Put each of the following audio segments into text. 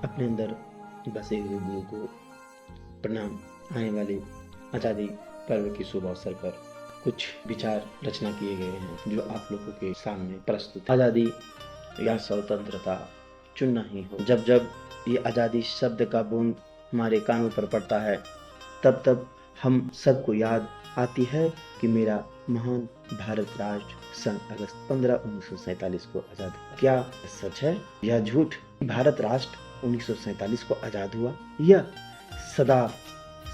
अपने अंदर बसे हुए गुरु को प्रणाम। आने वाले आज़ादी पर्व के शुभ अवसर पर कुछ विचार रचना किए गए हैं जो आप लोगों के सामने प्रस्तुत है। आज़ादी या स्वतंत्रता चुनना ही हो। जब जब ये आज़ादी शब्द का बूंद हमारे कानों पर पड़ता है तब तब हम सबको याद आती है कि मेरा महान भारत राष्ट्र सन अगस्त 15 1947 को आजाद हुआ। क्या सच है या झूठ? भारत राष्ट्र 1947 को आजाद हुआ या सदा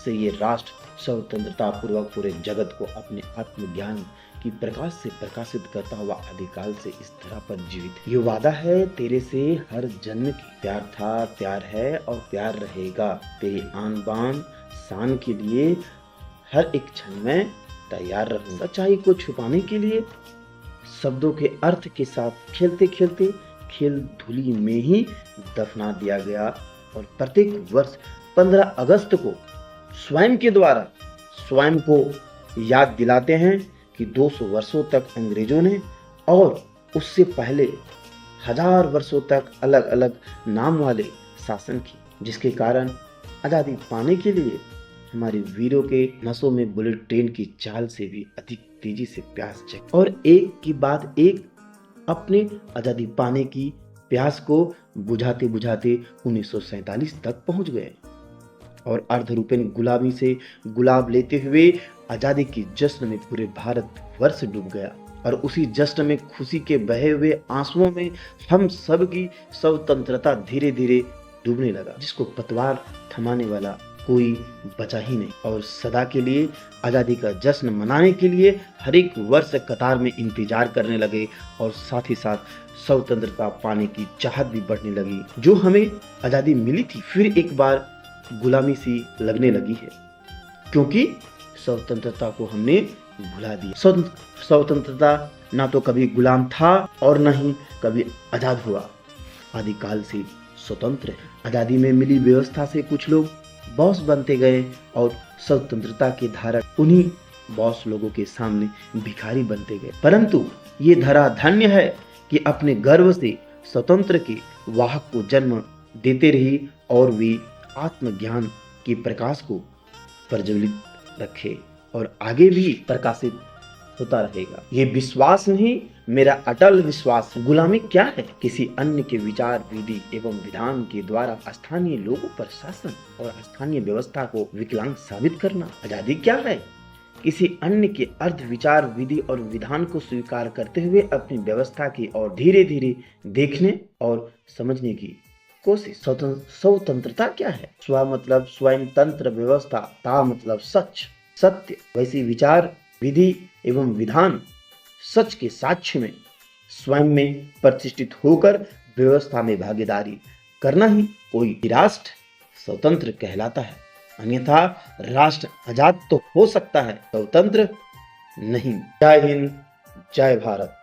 से ये राष्ट्र स्वतंत्रता पूर्वक पूरे जगत को अपने आत्मज्ञान की प्रकाश से प्रकाशित करता हुआ आदिकाल से इस धरा पर जीवित। ये वादा है तेरे से हर जन्म की, प्यार था, प्यार है और प्यार रहेगा। तेरी आन बान शान के लिए हर एक क्षण में तैयार रहूंगा। सच्चाई को छुपाने के लिए शब्दों के अर्थ के साथ खेलते खेलते खेल धुली में ही दफना दिया गया। और प्रत्येक वर्ष 15 अगस्त को स्वयं के द्वारा स्वयं को याद दिलाते हैं कि 200 वर्षों तक अंग्रेजों ने और उससे पहले 1000 वर्षों तक अलग अलग नाम वाले शासन की, जिसके कारण आजादी पाने के लिए हमारे वीरों के नसों में बुलेट ट्रेन की चाल से भी अधिक तेजी से प्यास जगी और एक के बाद एक अपने आजादी पाने की प्यास को बुझाते बुझाते 1947 तक पहुंच गए और अर्धरूपेण गुलामी से गुलाब लेते हुए आजादी के जश्न में पूरे भारत वर्ष डूब गया। और उसी जश्न में खुशी के बहे हुए आंसुओं में हम सब की स्वतंत्रता धीरे धीरे डूबने लगा, जिसको पतवार थमाने वाला कोई बचा ही नहीं। और सदा के लिए आजादी का जश्न मनाने के लिए हर एक वर्ष कतार में इंतजार करने लगे और साथ ही साथ स्वतंत्रता पाने की चाहत भी बढ़ने लगी। जो हमें आजादी मिली थी फिर एक बार गुलामी सी लगने लगी है, क्योंकि स्वतंत्रता को हमने भुला दिया। स्वतंत्रता ना तो कभी गुलाम था और न ही कभी आजाद हुआ, आदिकाल से स्वतंत्र है। आजादी में मिली व्यवस्था से कुछ लोग बॉस बनते गए और स्वतंत्रता के धारक उन्हीं बॉस लोगों के सामने भिखारी बनते गए। परंतु ये धरा धन्य है कि अपने गर्व से स्वतंत्र के वाहक को जन्म देते रही और वे आत्मज्ञान के प्रकाश को प्रज्वलित रखे और आगे भी प्रकाशित होता रहेगा। ये विश्वास नहीं, मेरा अटल विश्वास है। गुलामी क्या है? किसी अन्य के विचार, विधि एवं विधान के द्वारा स्थानीय लोगों पर शासन और स्थानीय व्यवस्था को विकलांग साबित करना। आजादी क्या है? किसी अन्य के अर्थ, विचार, विधि और विधान को स्वीकार करते हुए अपनी व्यवस्था की और धीरे धीरे देखने और समझने की कोशिश। स्वतंत्रता क्या है? स्व मतलब स्वयं, तंत्र व्यवस्था, ता मतलब सच, सत्य। वैसे विचार, विधि एवं विधान सच के साक्ष्य में स्वयं में प्रतिष्ठित होकर व्यवस्था में भागीदारी करना ही कोई राष्ट्र स्वतंत्र कहलाता है। अन्यथा राष्ट्र आजाद तो हो सकता है, स्वतंत्र नहीं। जय हिंद, जय भारत।